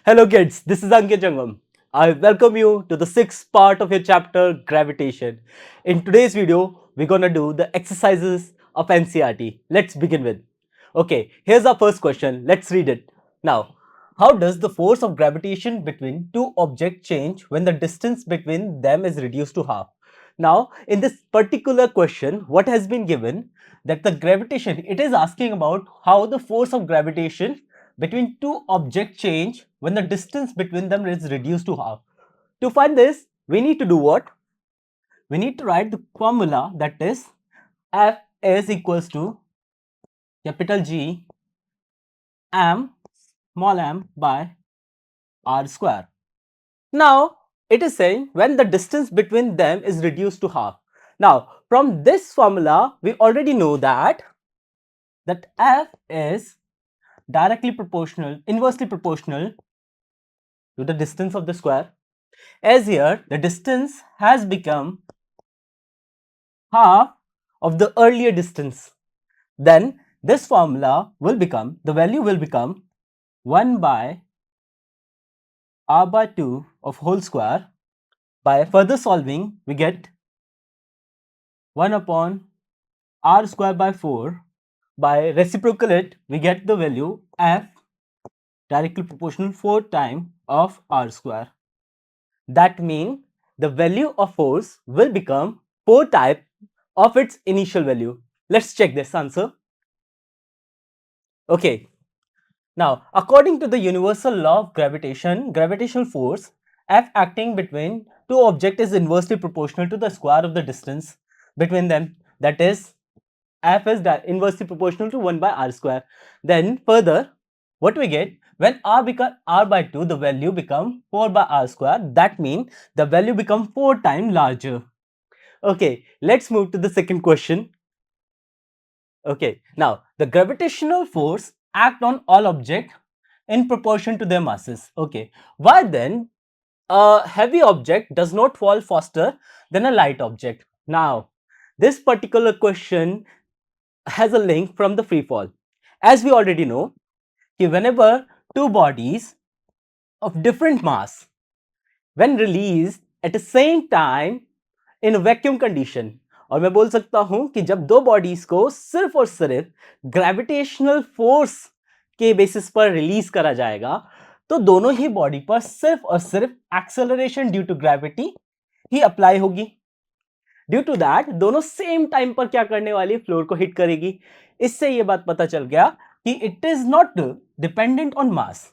Hello kids, this is Ankit Jangam. I welcome you to the sixth part of your chapter Gravitation. In today's video, we're gonna do the exercises of NCERT. Let's begin with. Okay, here's our first question. Let's read it. Now, how does the force of gravitation between two objects change when the distance between them is reduced to half? Now, in this particular question, what has been given that the gravitation, it is asking about how the force of gravitation between two objects change when the distance between them is reduced to half. To find this, we need to do what? We need to write the formula, that is F is equals to capital G m small m by r square. Now, it is saying when the distance between them is reduced to half. Now, from this formula, we already know that F is directly proportional, inversely proportional to the distance of the square. As here, the distance has become half of the earlier distance. Then this formula will become, the value will become 1 by r by 2 of whole square. By further solving, we get 1 upon r square by 4. By reciprocal it, we get the value f directly proportional 4 times of r square. That means the value of force will become 4 times of its initial value. Let's check this answer. Okay. Now, according to the universal law of gravitation, gravitational force F acting between two objects is inversely proportional to the square of the distance between them. That is, F is inversely proportional to 1 by r square. Then further, what we get, when r become r by 2, the value become 4 by r square. That means the value become 4 times larger. Okay, let's move to the second question. Okay, now the gravitational force act on all objects in proportion to their masses. Okay, why then a heavy object does not fall faster than a light object? Now, this particular question has a link from the free fall. As we already know, whenever two bodies of different mass, when released at the same time in a vacuum condition, और मैं बोल सकता हूं कि जब दो bodies को सिर्फ और सिर्फ ग्रेविटेशनल फोर्स के बेसिस पर रिलीज करा जाएगा तो दोनों ही बॉडी पर सिर्फ और सिर्फ एक्सेलरेशन ड्यू टू ग्रेविटी ही अप्लाई होगी. ड्यू टू दैट दोनों सेम टाइम पर क्या करने वाली, फ्लोर को हिट करेगी. इससे यह बात पता चल गया कि it is not dependent on मास.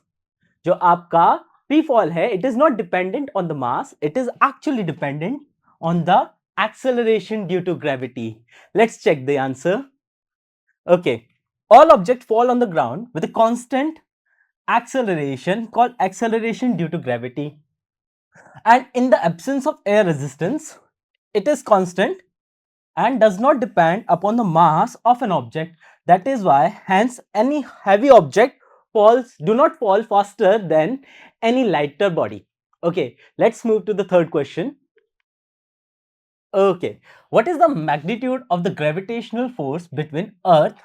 जो आपका फ्री फॉल है, it is not dependent on the mass, it is actually dependent on the acceleration due to gravity. Let's check the answer. Okay, all objects fall on the ground with a constant acceleration called acceleration due to gravity, and in the absence of air resistance it is constant and does not depend upon the mass of an object. That is why hence any heavy object do not fall faster than any lighter body. Okay, let's move to the third question. Okay, what is the magnitude of the gravitational force between Earth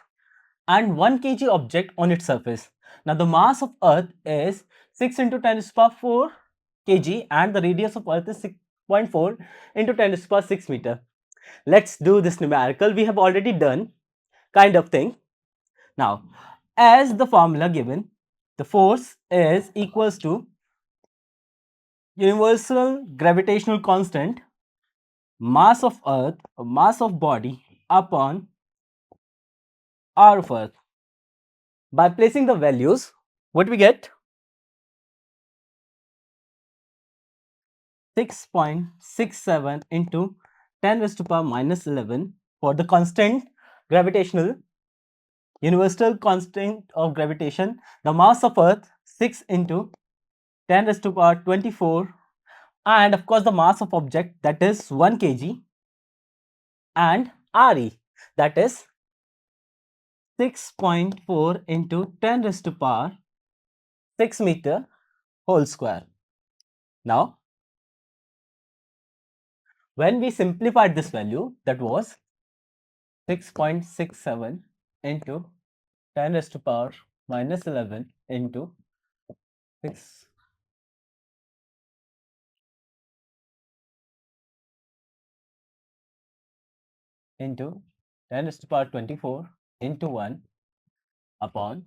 and 1 kg object on its surface? Now, the mass of Earth is 6 into 10 to the power 4 kg and the radius of Earth is 6.4 into 10 to the power 6 meter. Let's do this numerical. We have already done kind of thing. Now, as the formula given, the force is equals to universal gravitational constant mass of Earth, mass of body upon r of Earth. By placing the values, what we get? 6.67 into 10 raised to power minus 11 for the constant gravitational, universal constant of gravitation. The mass of Earth 6 into 10 raised to power 24, and of course the mass of object, that is 1 kg, and Re, that is 6.4 into 10 raised to power 6 meter whole square. Now, when we simplified this value, that was 6.67 into 10 raised to power minus 11 into 6 into 10 raised to power 24 into 1 upon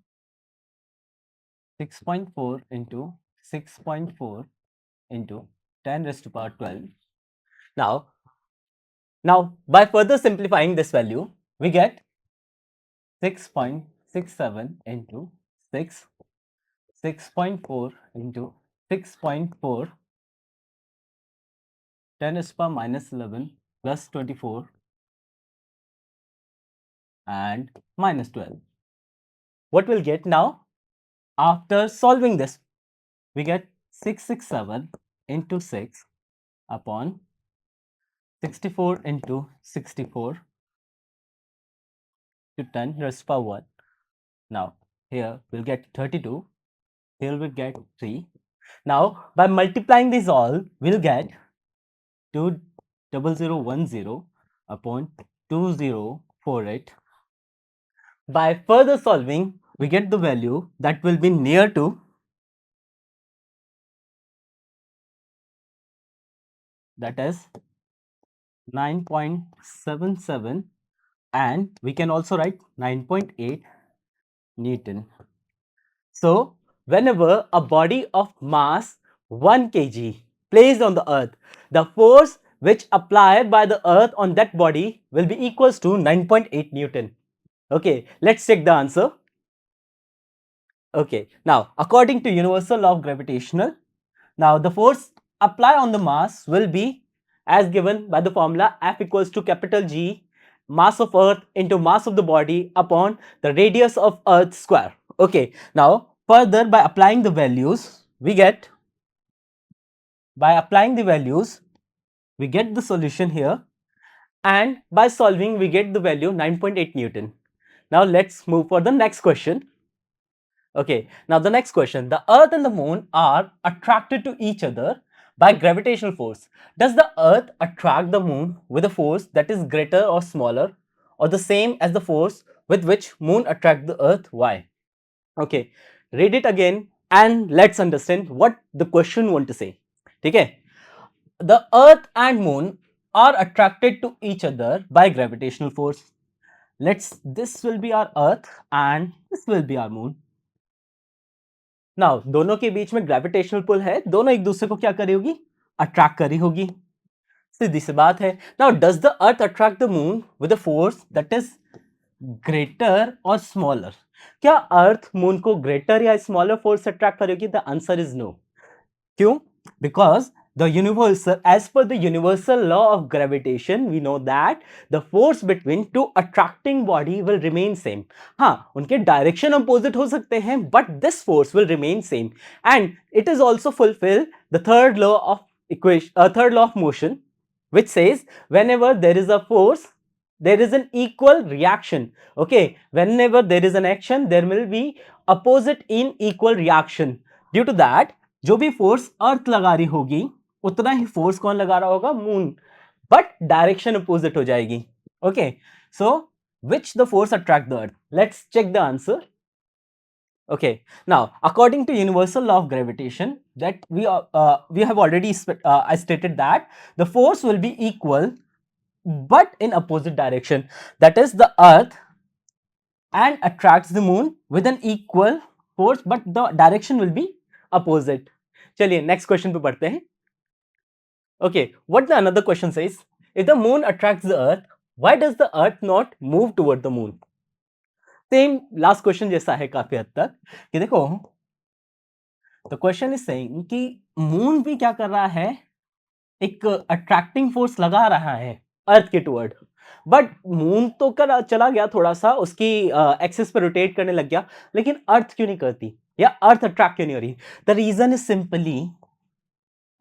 6.4 into 6.4 into 10 raised to power 12. Now by further simplifying this value, we get 6.67 into 6, 6.4 into 6.4, 10 raised to power minus 11 plus 24 and minus 12. What we'll get now, after solving this, we get 667 into 6 upon 64 into 64 to 10 raised to power 1. Now here we'll get 32, here we'll get 3. Now by multiplying these all, we'll get 20010 upon 2048. By further solving, we get the value that will be near to, that is 9.77, and we can also write 9.8 Newton. So whenever a body of mass 1 kg placed on the earth, the force which applied by the earth on that body will be equals to 9.8 Newton. Okay, let's check the answer. Okay, now according to universal law of gravitational, now the force applied on the mass will be as given by the formula F equals to capital G mass of earth into mass of the body upon the radius of earth square. Okay, now further by applying the values, we get the solution here, and by solving we get the value 9.8 Newton. Now let's move for the next question. Okay, now the next question, the earth and the moon are attracted to each other by gravitational force. Does the earth attract the moon with a force that is greater or smaller or the same as the force with which moon attract the earth? Why? Okay, read it again and let's understand what the question want to say. Okay, the earth and moon are attracted to each other by gravitational force. This will be our earth and this will be our moon. Now दोनों के बीच में gravitational pull है, दोनों एक दूसरे को क्या करी होगी, अट्रैक्ट करी होगी, सीधी सी बात है. Now does the earth attract the moon with a force that is greater or smaller? क्या अर्थ मून को ग्रेटर या स्मॉलर फोर्स अट्रैक्ट करेगी? The answer is no. क्यों? Because as per the universal law of gravitation, we know that the force between two attracting body will remain same. हाँ, उनके direction opposite हो सकते हैं, but this force will remain same. And it is also fulfill the third law of motion, which says whenever there is a force, there is an equal reaction. Okay, whenever there is an action, there will be opposite in equal reaction. Due to that, जो भी force अर्थ लगा रही होगी उतना ही force कौन लगा रहा होगा? मून, बट डायरेक्शन अपोजिट हो जाएगी. Okay, so which the force attract the earth? Let's check the answer. Okay, now according to universal law of gravitation, that we have already I stated that the force will be equal but in opposite direction, that is the earth and attracts the moon with an equal force but the direction will be opposite. चलिए next question पे पढ़ते हैं. Okay, what the another question says, if the moon attracts the earth, why does the earth not move toward the moon? Same last question जैसा है काफी हद तक कि देखो, द क्वेश्चन इज सेइंग कि मून भी क्या कर रहा है, एक अट्रैक्टिंग फोर्स लगा रहा है अर्थ के टुवर्ड, बट मून तो चला गया थोड़ा सा उसकी एक्सिस पे रोटेट करने लग गया, लेकिन अर्थ क्यों नहीं करती या अर्थ अट्रैक्ट क्यों नहीं हो रही? The reason is simply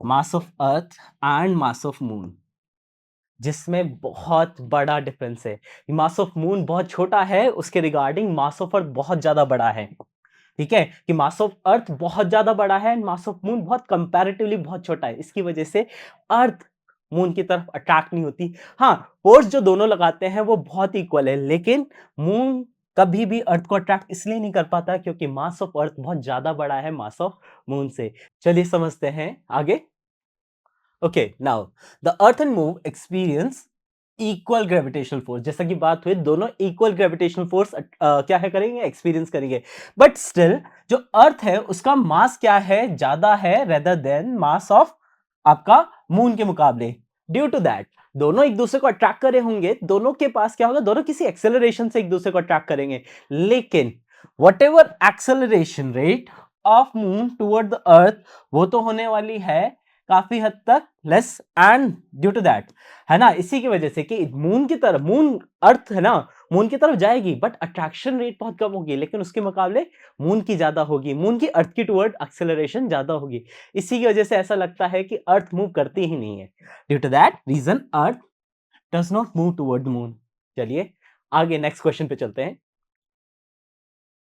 mass of earth and mass of moon, जिसमें बहुत बड़ा डिफरेंस है. मास ऑफ मून बहुत छोटा है, उसके रिगार्डिंग मास ऑफ अर्थ बहुत ज्यादा बड़ा है. ठीक है, कि मास ऑफ अर्थ बहुत ज्यादा बड़ा है एंड मास ऑफ मून बहुत कंपैरेटिवली बहुत छोटा है. इसकी वजह से अर्थ मून की तरफ अट्रैक्ट नहीं होती. हाँ, फोर्स जो दोनों लगाते हैं वो बहुत इक्वल है, लेकिन मून कभी भी अर्थ को अट्रैक्ट इसलिए नहीं कर पाता क्योंकि मास ऑफ अर्थ बहुत ज्यादा बड़ा है मास ऑफ मून से. चलिए समझते हैं आगे. Okay, now the earth and moon experience equal gravitational force, जैसा कि बात हुई दोनों इक्वल ग्रेविटेशनल फोर्स क्या है करेंगे, एक्सपीरियंस करेंगे। बट स्टिल जो अर्थ है उसका मास क्या है, ज्यादा है रेदर देन मास ऑफ आपका मून के मुकाबले। ड्यू टू दैट दोनों एक दूसरे को अट्रैक्ट करे होंगे, दोनों के पास क्या होगा, दोनों किसी एक्सेलरेशन से एक दूसरे को अट्रैक्ट करेंगे। लेकिन whatever acceleration rate of moon toward the earth, वो तो होने वाली है काफी हद तक less, and due to that है ना, इसी की वजह से कि मून की तरफ, मून अर्थ है ना, मून की तरफ जाएगी बट अट्रैक्शन रेट बहुत कम होगी, लेकिन उसके मुकाबले मून की ज्यादा होगी, मून की अर्थ की टुवर्ड एक्सेलरेशन ज्यादा होगी। इसी की वजह से ऐसा लगता है कि अर्थ मूव करती ही नहीं है। Due to that reason earth does not move toward the moon. चलिए आगे नेक्स्ट क्वेश्चन पे चलते हैं।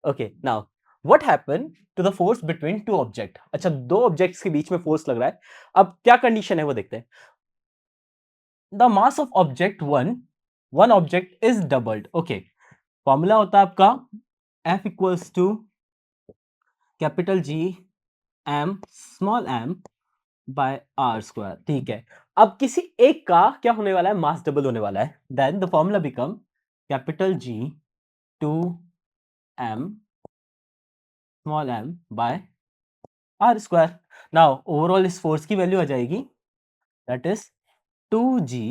Okay now what happen to the force between two object. अच्छा, दो ऑब्जेक्ट्स के बीच में फोर्स लग रहा है, अब क्या कंडीशन है वो देखते हैं। The mass of object one object is doubled. Okay, formula होता है आपका F equals to capital G M small M by R square. ठीक है, अब किसी एक का क्या होने वाला है, मास डबल होने वाला है, then the formula become capital G two M small M by R square. Now overall इस फोर्स की वैल्यू आ जाएगी, that is two G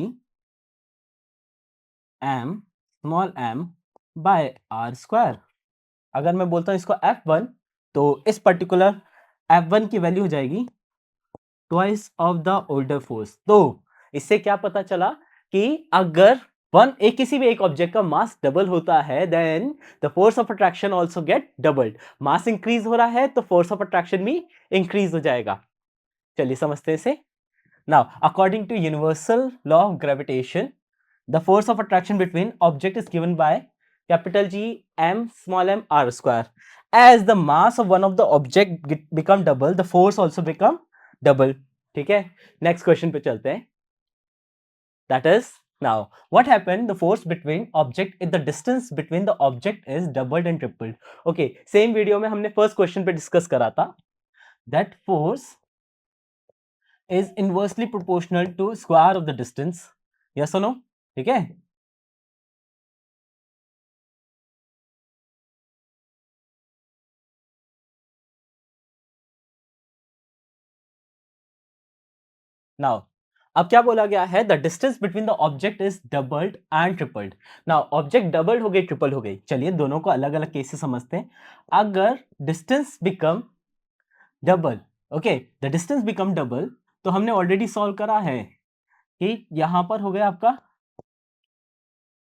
M small M by R square. अगर मैं बोलता हूं इसको F1, तो इस पर्टिकुलर F1 की वैल्यू हो जाएगी twice of the older force. तो इससे क्या पता चला कि अगर एक किसी भी एक ऑब्जेक्ट का मास डबल होता है, then the force of attraction also get doubled. Mass increase हो रहा है तो फोर्स ऑफ अट्रैक्शन भी इंक्रीज हो जाएगा। चलिए समझते हैं इसे। Now according to universal law of gravitation, the force of attraction between object is given by capital G m small m r square. As the mass of one of the object become double, the force also become double. ठीक है, next question पे चलते हैं। That is, now what happened, the force between object if the distance between the object is doubled and tripled. Okay, same video में हमने first question पे discuss करा था, that force is inversely proportional to square of the distance. Yes or no? ठीक है। Now अब क्या बोला गया है, the distance between the object is doubled and tripled. Now object doubled हो गई, ट्रिपल हो गई, चलिए दोनों को अलग अलग केसेस समझते हैं। अगर distance become double, okay, the distance become double, तो हमने ऑलरेडी सॉल्व करा है कि यहां पर हो गया आपका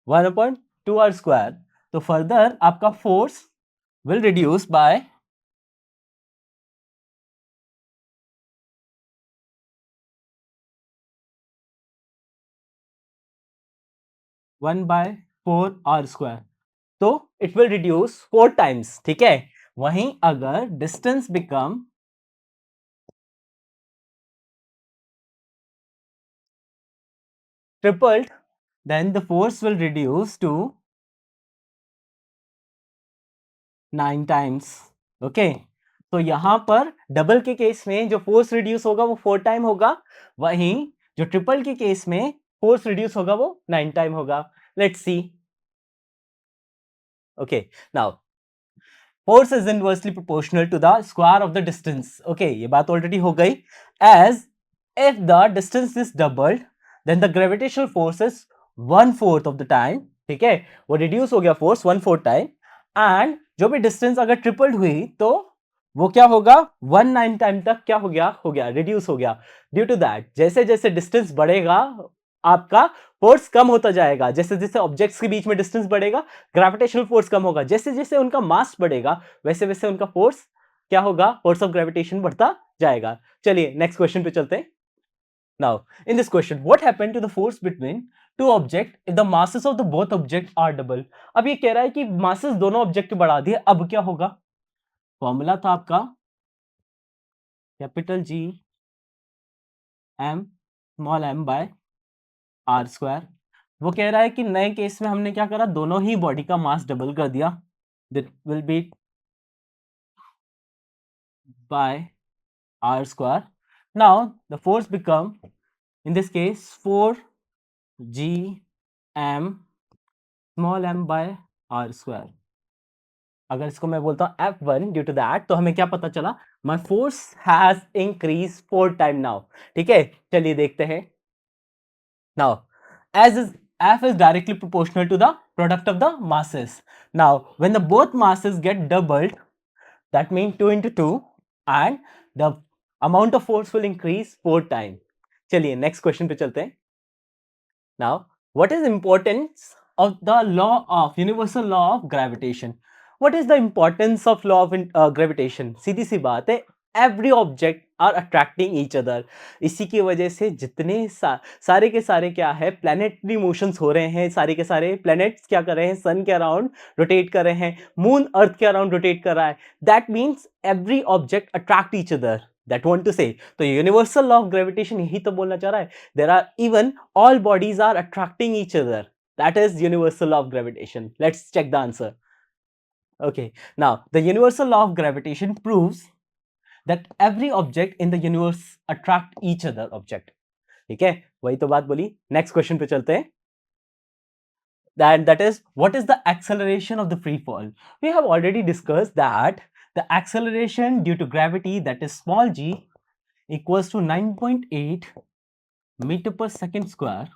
1/2r स्क्वायर, तो फर्दर आपका force will reduce by 1/4r square, तो इट विल रिड्यूस 4 टाइम्स। ठीक है, वहीं अगर distance become tripled, then the force will reduce to 9 times. Okay, तो यहां पर डबल के केस में जो फोर्स रिड्यूस होगा वो 4 टाइम होगा, वहीं जो ट्रिपल के केस में फोर्स रिड्यूस होगा वो 9 टाइम होगा। Let's see. Okay, now force is inversely proportional to the square of the distance. Okay, ये बात ऑलरेडी हो गई। As if the distance is doubled, then the gravitational force is 1/4 of the time. ठीक है, वो reduce हो गया force 1/4 time, and जो भी डिस्टेंस अगर ट्रिपल्ड हुई तो वो क्या होगा, 1/9 टाइम तक क्या हो गया रिड्यूस हो गया। ड्यू टू दैट जैसे जैसे डिस्टेंस बढ़ेगा आपका फोर्स कम होता जाएगा, जैसे जैसे ऑब्जेक्ट्स के बीच में डिस्टेंस बढ़ेगा ग्रेविटेशनल फोर्स कम होगा, जैसे जैसे उनका मास बढ़ेगा वैसे वैसे उनका फोर्स क्या होगा, फोर्स ऑफ ग्रेविटेशन बढ़ता जाएगा। चलिए नेक्स्ट क्वेश्चन पे चलते हैं। Now in this question what happened to the force between two object if the masses of the both object are double. अब ये कह रहा है कि मासेस दोनों ऑब्जेक्ट के बढ़ा दिए, अब क्या होगा, फॉर्मूला था आपका capital G M small M by R square. वो कह रहा है कि नए केस में हमने क्या करा, दोनों ही बॉडी का मास डबल कर दिया, that will B by r square. Now the force become in this case 4g m small m by r square. अगर इसको मैं बोलता हूँ F1 ड्यू टू दैट, तो हमें क्या पता चला, my force has increase 4 time now. ठीक है, चलिए देखते हैं। Now as is F is directly proportional to the product of the masses. Now when the both masses get doubled, that means 2 into 2, and the amount of force will increase 4 times. चलिए next question पे चलते हैं। Now what is importance of the law of universal law of gravitation? What is the importance of law of gravitation? सीधी सी बात है, every object are attracting each other. इसी की वजह से जितने सारे के सारे क्या है, प्लैनेटरी मोशंस हो रहे हैं, सारे के सारे प्लैनेट्स क्या कर रहे हैं, सन के अराउंड रोटेट कर रहे हैं, मून अर्थ के अराउंड रोटेट कर रहा है। That means every object attract each other, that want to say. तो यूनिवर्सल लॉ ऑफ ग्रेविटेशन यही तो बोलना चाह रहा है, there are even all bodies are attracting each other. That is universal law of gravitation. Let's check the answer. Okay, now the universal law of gravitation proves that every object in the universe attract each other object. ठीक है, वही तो बात बोली। Next question पे चलते हैं। That is, what is the acceleration of the free fall? We have already discussed that the acceleration due to gravity, that is small g, equals to 9.8 meter per second square,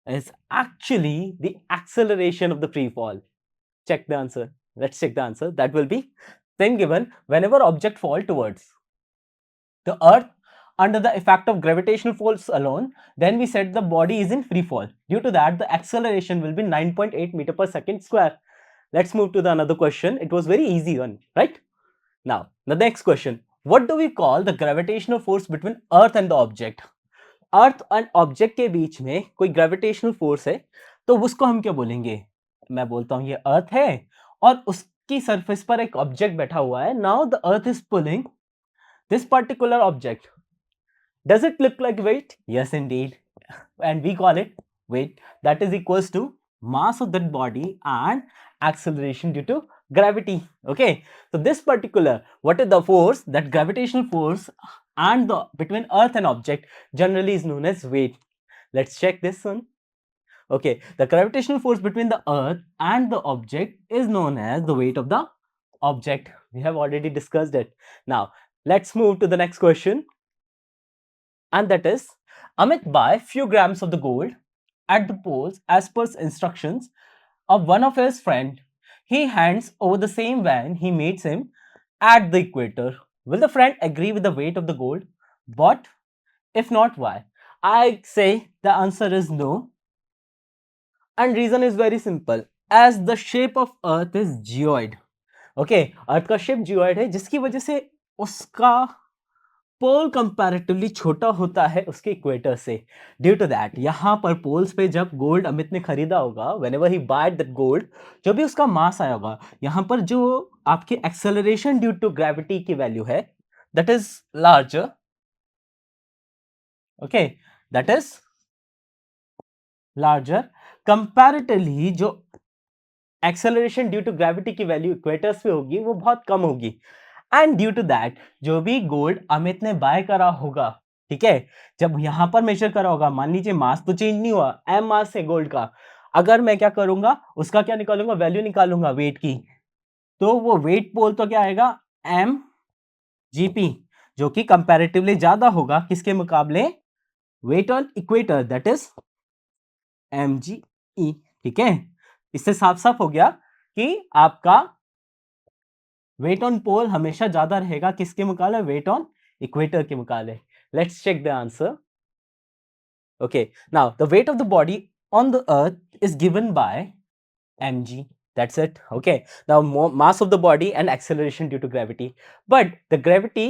is actually the acceleration of the free fall. Check the answer. Let's check the answer. That will be then given whenever object fall towards the earth under the effect of gravitational force alone, then we said the body is in free fall. Due to that, the acceleration will be 9.8 meter per second square. Let's move to the another question. It was very easy one, right? Now, the next question. What do we call the gravitational force between earth and the object? Earth and object के बीच में कोई gravitational force है, तो उसको हम क्या बोलेंगे? मैं बोलता हूं ये अर्थ है और उसकी सरफेस पर एक ऑब्जेक्ट बैठा हुआ है। Now the earth is pulling this particular object. Does it look like weight? Yes indeed, and we call it weight, that is equals to mass of that body and acceleration due to gravity. Okay, so this particular, what is the force, that gravitational force and the between earth and object generally is known as weight. Let's check this one. Okay, the gravitational force between the earth and the object is known as the weight of the object. We have already discussed it. Now let's move to the next question, and that is, Amit buy few grams of the gold at the poles as per instructions of one of his friend. He hands over the same when he meets him at the equator. Will the friend agree with the weight of the gold? But if not, why? I say the answer is no. And reason is very simple. As the shape of earth is geoid. Okay, अर्थ का shape geoid है, जिसकी वजह से उसका पोल comparatively छोटा होता है उसके इक्वेटर से। ड्यू टू दैट, यहाँ पर पोल्स पे जब गोल्ड अमित ने खरीदा होगा, व्हेनेवर ही बायड दैट गोल्ड, जो भी उसका मास आया होगा, यहाँ पर जो आपकी एक्सेलरेशन ड्यू टू ग्रेविटी की वैल्यू है, that is larger. Okay, that is larger comparatively. जो एक्सेलरेशन ड्यू टू ग्रेविटी की वैल्यू इक्वेटर्स पे होगी वो बहुत कम होगी। एंड ड्यू टू दैट, जो भी गोल्ड अमित ने बाय करा होगा, ठीक है, जब यहां पर मेजर करा होगा, मान लीजिए मास तो चेंज नहीं हुआ, एम मास है गोल्ड का, अगर मैं क्या करूंगा, उसका क्या निकालूंगा, वैल्यू निकालूंगा वेट की, तो वो वेट पोल तो क्या आएगा, एम जीपी, जो कि कंपैरेटिवली ज्यादा होगा किसके मुकाबले, weight on equator, that is M G E. ठीक है, इससे साफ साफ हो गया कि आपका वेट ऑन पोल हमेशा ज्यादा रहेगा किसके मुकाबले, वेट ऑन इक्वेटर के मुकाबले। Let's check the answer. Okay, now the weight of the body on the earth is given by mg, that's it. Okay, now mass of the body and acceleration due to gravity, but the gravity,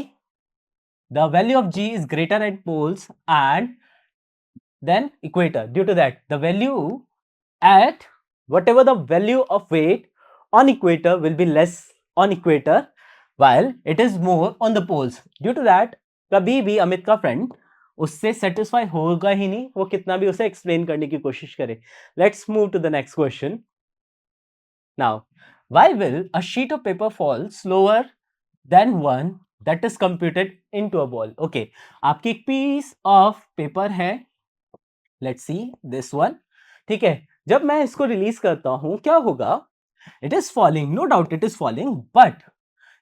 the value of g is greater at poles and then equator. Due to that, the value at whatever the value of weight on equator will be less on equator while it is more on the poles. Due to that, कभी भी अमित का friend उससे satisfy होगा ही नहीं, वो कितना भी उसे एक्सप्लेन करने की कोशिश करे। Let's move to the next question. Now, why will a sheet of paper fall slower than one that is computed into a ball? Okay, आपकी एक पीस ऑफ पेपर है, लेट्स सी दिस वन, ठीक है, जब मैं इसको release करता हूं क्या होगा, it is falling, no doubt it is falling, but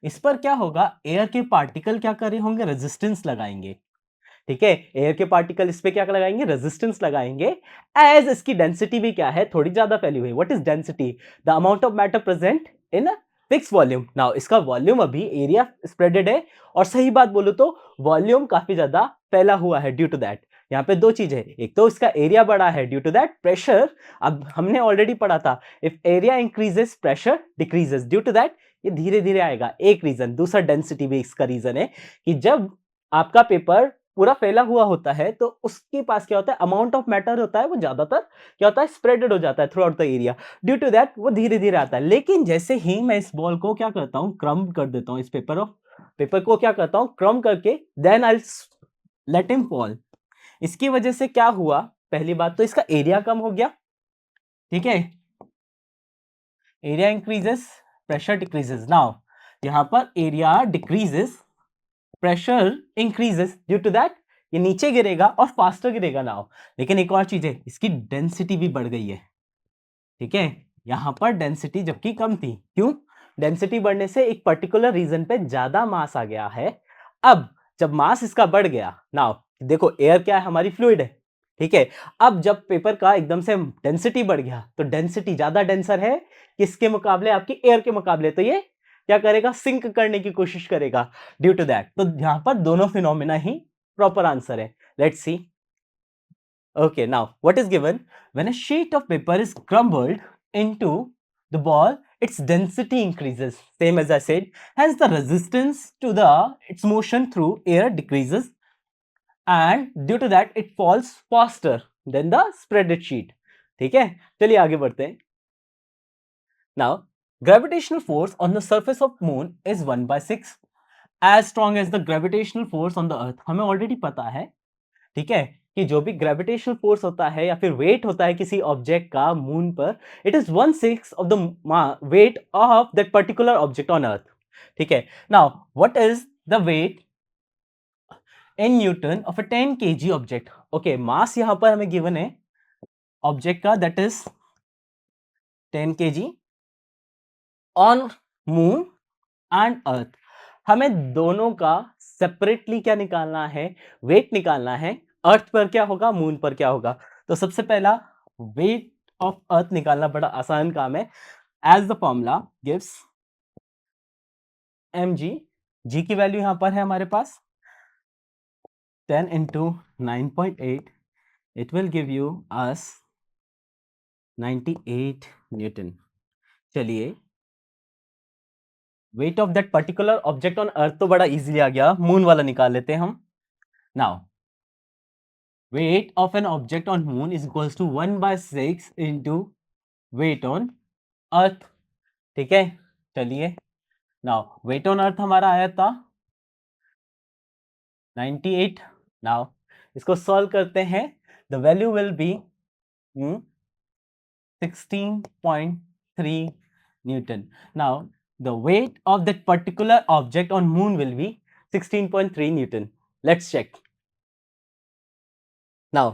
इस पर क्या होगा, एयर के पार्टिकल क्या कर रहे होंगे, रेजिस्टेंस लगाएंगे। ठीक है, एयर के पार्टिकल इस पे क्या लगाएंगे, रेजिस्टेंस लगाएंगे। एज इसकी डेंसिटी भी क्या है, थोड़ी ज्यादा फैली हुई। What is density, the amount of matter present in fix volume. Now इसका वॉल्यूम अभी एरिया स्प्रेडेड है, और सही बात बोलो तो वॉल्यूम काफी ज्यादा फैला हुआ है। ड्यू टू दैट यहाँ पे दो चीज है, एक तो इसका एरिया बड़ा है, ड्यू टू दैट प्रेशर, अब हमने ऑलरेडी पढ़ा था, if area increases pressure decreases, due to that ये धीरे धीरे आएगा, एक रीजन। दूसरा डेंसिटी भी इसका रीजन है कि जब आपका पेपर पूरा फैला हुआ होता है तो उसके पास क्या होता है, अमाउंट ऑफ मैटर होता है वो ज्यादातर क्या होता है, स्प्रेडेड हो जाता है throughout the area. Due to that वो धीरे धीरे आता है। लेकिन जैसे ही मैं इस बॉल को क्या करता हूं, क्रम कर देता हूं, इस पेपर को क्या करता हूं, क्रम करके, then I let him fall. इसकी वजह से क्या हुआ, पहली बात तो इसका एरिया कम हो गया। ठीक है, area increases, pressure decreases. Now यहां पर area decreases, pressure increases, due to that ये नीचे गिरेगा और फास्टर गिरेगा नाउ। लेकिन एक और चीज है, इसकी डेंसिटी भी बढ़ गई है। ठीक है, यहां पर डेंसिटी जबकि कम थी, क्यों, डेंसिटी बढ़ने से एक पर्टिकुलर रीजन पे ज्यादा मास आ गया है। अब जब मास इसका बढ़ गया, नाउ देखो एयर क्या है, हमारी फ्लूइड है। ठीक है, अब जब पेपर का एकदम से डेंसिटी बढ़ गया, तो डेंसिटी ज्यादा डेंसर है किसके मुकाबले, आपकी एयर के मुकाबले, तो ये क्या करेगा, सिंक करने की कोशिश करेगा। ड्यू टू दैट, तो यहां पर दोनों फिनोमिना ही प्रॉपर आंसर है। Let's see. Okay, now what is given? When a sheet of paper is crumbled into the ball, its density increases, same as I said. Hence, the resistance to its motion through air decreases, and due to that, it falls faster than the spreaded sheet. ठीक है, चलिए आगे बढ़ते हैं. Now, gravitational force on the surface of moon is 1/6 as strong as the gravitational force on the earth. हमें already पता है, ठीक है, कि जो भी ग्रेविटेशनल फोर्स होता है या फिर वेट होता है किसी ऑब्जेक्ट का मून पर, it is 1/6 of the weight of that particular object on earth. ठीक है, now what is the weight in newton of a 10 kg object. Okay, mass यहां पर हमें गिवन है ऑब्जेक्ट का, that is 10 kg on moon and earth. हमें दोनों का सेपरेटली क्या निकालना है, वेट निकालना है. अर्थ पर क्या होगा, मून पर क्या होगा. तो सबसे पहला वेट ऑफ अर्थ निकालना बड़ा आसान काम है. As the formula gives mg, g की वैल्यू यहां पर है हमारे पास 10 into 9.8, it will give you us 98 newton. चलिए, weight of that particular object on earth तो बड़ा इजीली आ गया, मून वाला निकाल लेते हैं हम. Now weight of an object on moon is equals to 1/6 into weight on earth. ठीक है, चलिए, नाउ वेट ऑन अर्थ हमारा आया था 98. नाउ इसको सॉल्व करते हैं, the value will be 16.3 newton. Now the weight of that particular object on moon will be 16.3 newton. Let's check. Now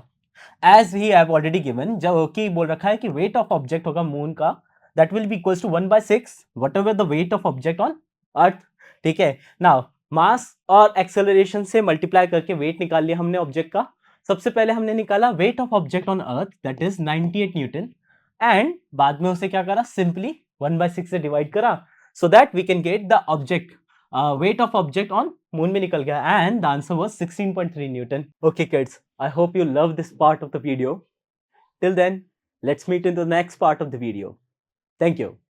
as he have already given, जब कि बोल रखा है कि वेट ऑफ ऑब्जेक्ट होगा मून का, that will be equals to 1/6 whatever the weight of object on earth. ठीक है, नाउ मास और एक्सेलरेशन से मल्टीप्लाई करके वेट निकाल लिया हमने ऑब्जेक्ट का. सबसे पहले हमने निकाला wait of object on earth, that is 98 Newton, and बाद में उसे क्या करा, सिंपली 1/6 से डिवाइड करा, so that we can get the object weight of object on moon में निकल गया, and the answer was 16.3 Newton. Okay kids, I hope you love this part of the video. Till then, let's meet in the next part of the video. Thank you.